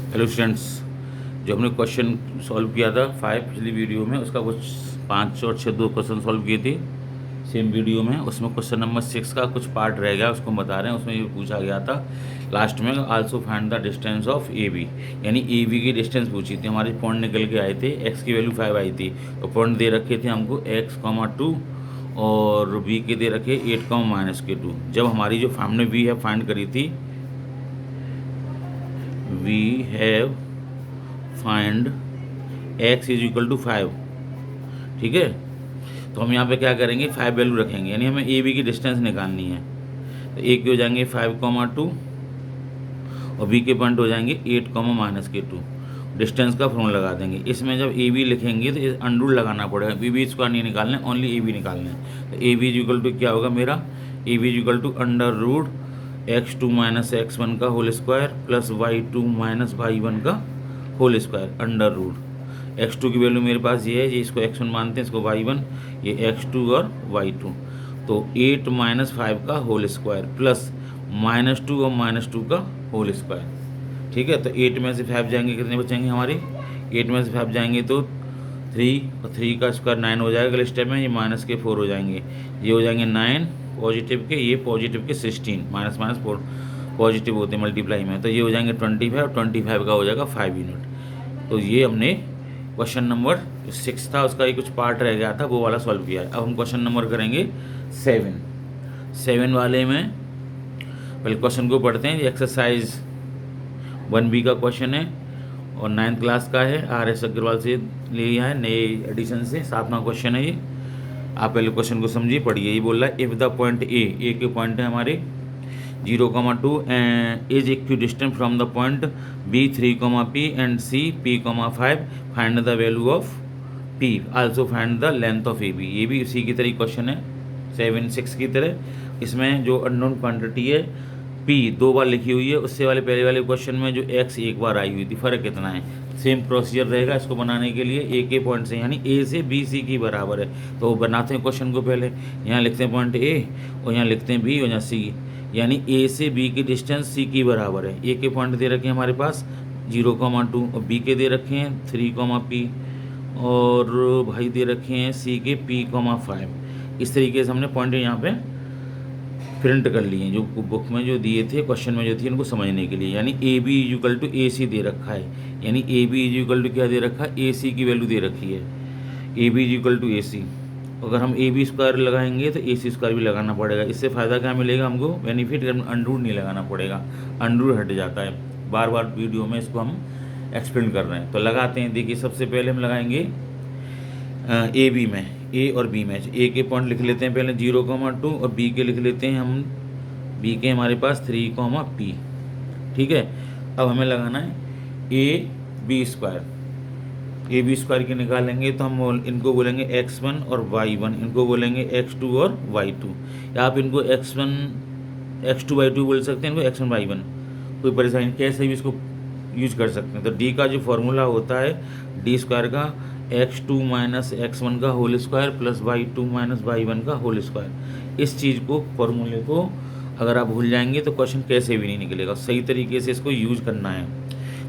Hello students, जो हमने question solve किया था 5 पिछली वीडियो में, उसका कुछ 5 और 6 2 क्वेश्चन सॉल्व किए थे सेम वीडियो में। उसमें क्वेश्चन नंबर 6 का कुछ पार्ट रह गया, उसको बता रहे हैं। उसमें ये पूछा गया था लास्ट में, also find the distance of A B, यानी ए बी की डिस्टेंस पूछी थी। हमारे पॉइंट निकल के आए थे, एक्स की वैल्यू 5 आई थी, तो पॉइंट दे रखे थे हमको x, 2 और बी के दे रखे 8, -2। जब हमारी जो हमने वी है फाइंड करी थी, we have find x is equal to 5, ठीक है। तो हम यहाँ पे क्या करेंगे, 5 वैल्यू रखेंगे, यानी हमें ए बी की डिस्टेंस निकालनी है। तो ए के हो जाएंगे 5, 2 और बी के पॉइंट हो जाएंगे 8, -2। डिस्टेंस का फॉर्मूला लगा देंगे। इसमें जब ए बी लिखेंगे तो अंडर लगाना पड़ेगा, बी बी स्क्वायर नहीं निकालना है, ओनली ए बी निकालना है। तो A B is equal to क्या होगा मेरा, A B is equal to x2 - x1 का whole square plus y2 - y1 का whole square under root. x2 की वैल्यू मेरे पास ये है, ये इसको x1 मानते हैं, इसको y1, ये x2 और y2। तो 8 - 5 का होल स्क्वायर प्लस -2 और -2 का होल स्क्वायर, ठीक है। तो 8 में से 5 जाएंगे, कितने बचेंगे हमारे, 8 में से 5 जाएंगे तो 3 और 3 का स्क्वायर 9 हो जाएगा। अगले स्टेप में ये माइनस के 4 हो जाएंगे, ये हो जाएंगे 9 पॉजिटिव के, ये पॉजिटिव के 16, -4 पॉजिटिव होते हैं मल्टीप्लाई में, तो ये हो जाएंगे 25, 25 का हो जाएगा 5 यूनिट। तो ये हमने क्वेश्चन नंबर 6 था, उसका ही कुछ पार्ट रह गया था, वो वाला सॉल्व किया है। अब हम क्वेश्चन नंबर करेंगे 7 वाले में। पहले क्वेश्चन को पढ़ते हैं। ये एक्सरसाइज 1B का क्वेश्चन है और 9th क्लास का है, RS अग्रवाल से लिया है, नए एडिशन से, 7वां क्वेश्चन है ये। आप पहले क्वेश्चन को समझिए, पढ़िए। ये बोल रहा है, इफ़ द पॉइंट ए के पॉइंट है हमारे 0, 2 is equidistant from the point B 3, P and C P, 5, find the value of P, also find the length of A B. ये भी उसी की तरह क्वेश्चन है 7-6 की तरह। इसमें जो अननोन क्वांटिटी है P 2 बार लिखी हुई है, उससे वाले पहले वाले क्वेश्चन में जो x 1 बार आई हुई थी, फ़र्क कितना है। सेम प्रोसीजर रहेगा इसको बनाने के लिए। ए के पॉइंट से, यानी ए से बी सी की बराबर है, तो बनाते हैं क्वेश्चन को। पहले यहाँ लिखते हैं पॉइंट ए और यहाँ लिखते हैं बी और यहाँ सी, यानी ए से बी की डिस्टेंस सी की बराबर है। ए के पॉइंट दे रखे हैं हमारे पास 0, 2 और बी के दे रखे हैं 3, P और भाई दे रखे हैं सी के P, 5। इस तरीके से हमने पॉइंट यहाँ पे प्रिंट कर लिए, जो बुक में जो दिए थे, क्वेश्चन में जो थी, उनको समझने के लिए। यानी A B is equal to A C दे रखा है, यानी A B is equal to क्या दे रखा है, ए सी की वैल्यू दे रखी है, A B is equal to A C. अगर हम ए बी स्क्वायर लगाएंगे तो ए सी स्क्वायर भी लगाना पड़ेगा। इससे फ़ायदा क्या मिलेगा हमको, बेनिफिट, अंडरूट नहीं लगाना पड़ेगा, अंडरूट हट जाता है। बार बार वीडियो में इसको हम एक्सप्लेन कर रहे हैं, तो लगाते हैं। देखिए, सबसे पहले हम लगाएंगे ए बी में, ए और बी में। ए के पॉइंट लिख लेते हैं पहले 0, 2 और बी के लिख लेते हैं हम, बी के हमारे पास 3, P, ठीक है। अब हमें लगाना है A B square. A B square की निकालेंगे तो हम इनको बोलेंगे x1 और y1, इनको बोलेंगे x2 और y2, या आप इनको x2 y2 बोल सकते हैं, इनको x1 y1, कोई परेशानी, कैसे भी इसको यूज कर सकते हैं। तो डी का जो फॉर्मूला होता है, डी स्क्वायर का x2 - x1 का whole square plus y2 - y1 का होल स्क्वायर। इस चीज़ को, फॉर्मूले को अगर आप भूल जाएंगे तो क्वेश्चन कैसे भी नहीं निकलेगा। सही तरीके से इसको यूज करना है।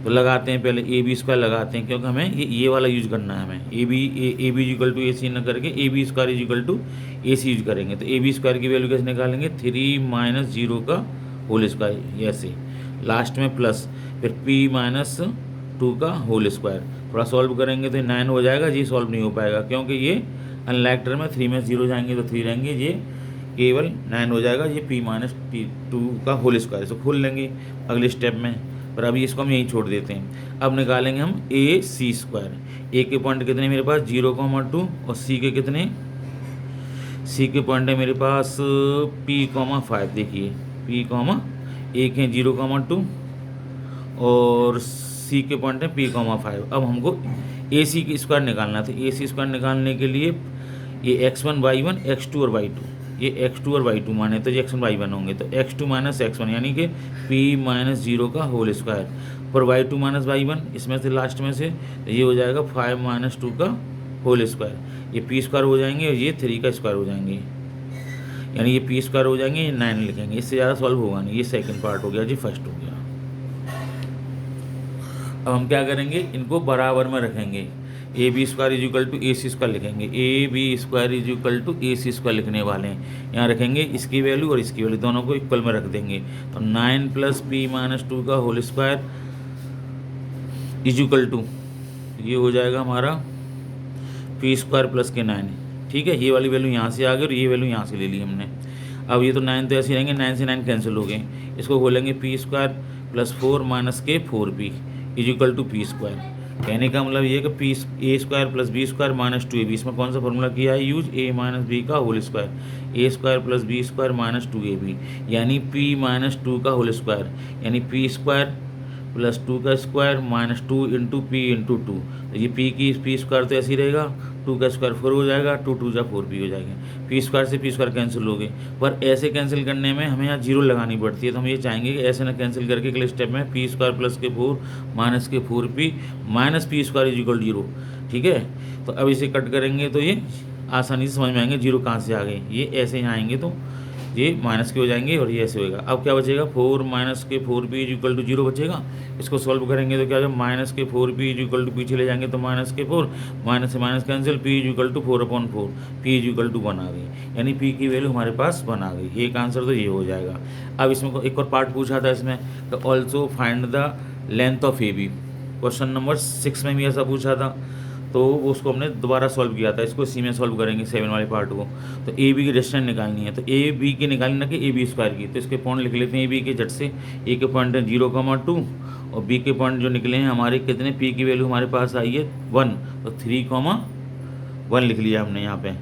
तो लगाते हैं पहले ए बी स्क्वायर लगाते हैं, क्योंकि हमें ये वाला यूज करना है। हमें A B equal to A C न करके A B square is equal to A C use करेंगे। तो ए बी स्क्वायर की वैल्यू कैसे निकालेंगे, 3 - 0 का होल स्क्वायर, ऐसे लास्ट में प्लस, फिर P - 2 का होल स्क्वायर। थोड़ा सॉल्व करेंगे तो 9 हो जाएगा, ये सॉल्व नहीं हो पाएगा क्योंकि ये अनलाइक टर्म में 3 में 0 जाएंगे तो 3 रहेंगे, ये केवल 9 हो जाएगा। ये P - 2 का होल स्क्वायर, इसको खोल लेंगे अगले स्टेप में, पर अभी इसको हम यहीं छोड़ देते हैं। अब निकालेंगे हम ए सी स्क्वायर। ए के पॉइंट कितने मेरे पास 0, 2 और सी के कितने, सी के पॉइंट है मेरे पास P, 5। देखिए P, एक है 0, 2 और सी के पॉइंट है P, 5। अब हमको ए सी की स्क्वायर निकालना था। ए सी स्क्वायर निकालने के लिए ये x1 y1 x2 और y2, ये x2 और y2 माने तो ये x1 y1 होंगे, तो x2 - x1 यानी कि P - 0 का होल स्क्वायर पर y2 - y1, इसमें से लास्ट में से, तो ये हो जाएगा 5 - 2 का होल स्क्वायर। ये P स्क्वायर हो जाएंगे और ये 3 का स्क्वायर हो जाएंगे, यानी ये P स्क्वायर हो जाएंगे, ये 9 लिखेंगे। इससे ज़्यादा सॉल्व होगा नहीं। ये सेकंड पार्ट हो गया जी, फर्स्ट हो गया। अब हम क्या करेंगे, इनको बराबर में रखेंगे। A B square is equal to A C square लिखेंगे, A B square is equal to A C square लिखने वाले हैं। यहाँ रखेंगे इसकी वैल्यू और इसकी वैल्यू, दोनों को इक्वल में रख देंगे। तो 9 प्लस पी माइनस 2 का whole square is equal to, ये हो जाएगा हमारा पी स्क्वायर प्लस के 9। ठीक है, ये वाली वैल्यू यहाँ से आ गई और ये वैल्यू यहाँ से ले ली हमने। अब ये तो 9 तो ऐसे रहेंगे, 9 से 9 कैंसिल हो गए। इसको खोलेंगे पी स्क्वायर प्लस 4 माइनस के 4p is equal to P square. कहने का मतलब ये कि P A square plus B square minus 2ab, इसमें कौन सा फॉर्मूला किया है यूज, ए माइनस बी का whole square, A square plus B square minus 2ab, यानी पी माइनस 2 का होल स्क्वायर, यानी पी स्क्वायर प्लस 2 का square minus 2 into P into 2। तो ये पी स्क्वायर तो ऐसे ही रहेगा, 2 का स्क्वायर 4 हो जाएगा, 2 2 जा 4p हो जाएगा। पी स्क्वायर से पी स्क्वायर कैंसिल हो गए, पर ऐसे कैंसिल करने में हमें यहाँ जीरो लगानी पड़ती है। तो हम ये चाहेंगे कि ऐसे ना कैंसिल करके अगले स्टेप में पी स्क्वायर प्लस के 4 माइनस के 4p minus P square is equal 0। ठीक है, तो अब इसे कट करेंगे तो ये आसानी से समझ में आएंगे जीरो कहाँ से आ गए। ये ऐसे यहाँ आएंगे तो ये माइनस के हो जाएंगे और ये ऐसे होएगा। अब क्या बचेगा, 4 माइनस के 4p इज इक्वल टू 0 बचेगा। इसको सॉल्व करेंगे तो क्या हो जाएगा, माइनस के 4p इज इक्वल टू पीछे ले जाएंगे तो माइनस के 4, माइनस से minus cancel, p is equal to 4/4, p is equal to 1 आ गई, यानी p की वैल्यू हमारे पास 1 आ गई। एक आंसर तो ये हो जाएगा। अब इसमें एक और पार्ट पूछा था इसमें, तो also find the length of A B. Question number 6 में भी ऐसा पूछा था, तो उसको हमने दोबारा सॉल्व किया था। इसको सी में सॉल्व करेंगे 7 वाले पार्ट को। तो ए बी की डिस्टेंस निकालनी है, तो ए बी की निकालनी ना कि ए बी स्क्वायर की। तो इसके पॉइंट लिख लेते हैं ए बी के झट से। ए के पॉइंट है 0,2 और बी के पॉइंट जो निकले हैं हमारे कितने, पी की वैल्यू हमारे पास आई है 1, तो 3,1 लिख लिया हमने यहाँ पे।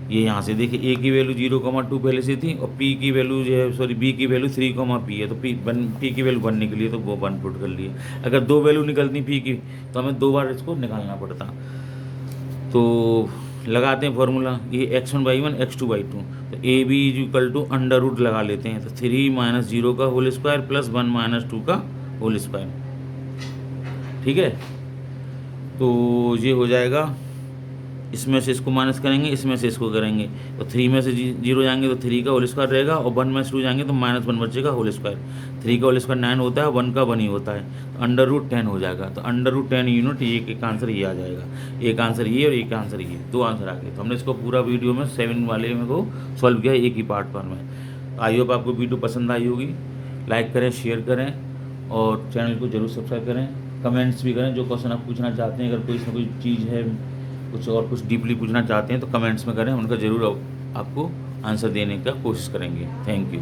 ये यहाँ से देखिए ए की वैल्यू 0,2 पहले से थी और पी की वैल्यू जो है, सॉरी बी की वैल्यू 3,p है, तो पी की वैल्यू 1 निकली है तो वो 1 पुट कर लिए। अगर 2 वैल्यू निकलती पी की तो हमें 2 बार इसको निकालना पड़ता। तो लगाते हैं फॉर्मूला, ये x1/1 x2/2, तो A B is equal to under root लगा लेते हैं। तो 3 माइनस 0 का होल स्क्वायर प्लस 1 माइनस 2 का होल स्क्वायर। ठीक है, तो ये हो जाएगा, इसमें से इसको माइनस करेंगे, इसमें से इसको करेंगे, तो 3 में से 0 जाएंगे तो 3 का होल स्क्वायर रहेगा और 1 में से 2 जाएंगे तो -1 बचेगा होल स्क्वायर। 3 का होल स्क्वायर 9 होता है, 1 का 1 ही होता है, तो अंडर रूट 10 हो जाएगा। तो अंडर रूट 10 यूनिट, ये एक आंसर ये आ जाएगा। एक आंसर ये और एक आंसर ये, 2 आंसर आ गए। तो हमने इसको पूरा वीडियो में 7 वाले में को सॉल्व किया एक ही पार्ट पर में। आई होप आपको वीडियो पसंद आई होगी। लाइक करें, शेयर करें और चैनल को जरूर सब्सक्राइब करें। कमेंट्स भी करें, जो क्वेश्चन आप पूछना चाहते हैं, अगर कोई इसमें कोई चीज़ है कुछ और कुछ डीपली पूछना चाहते हैं तो कमेंट्स में करें, उनका ज़रूर आपको आंसर देने का कोशिश करेंगे। Thank you.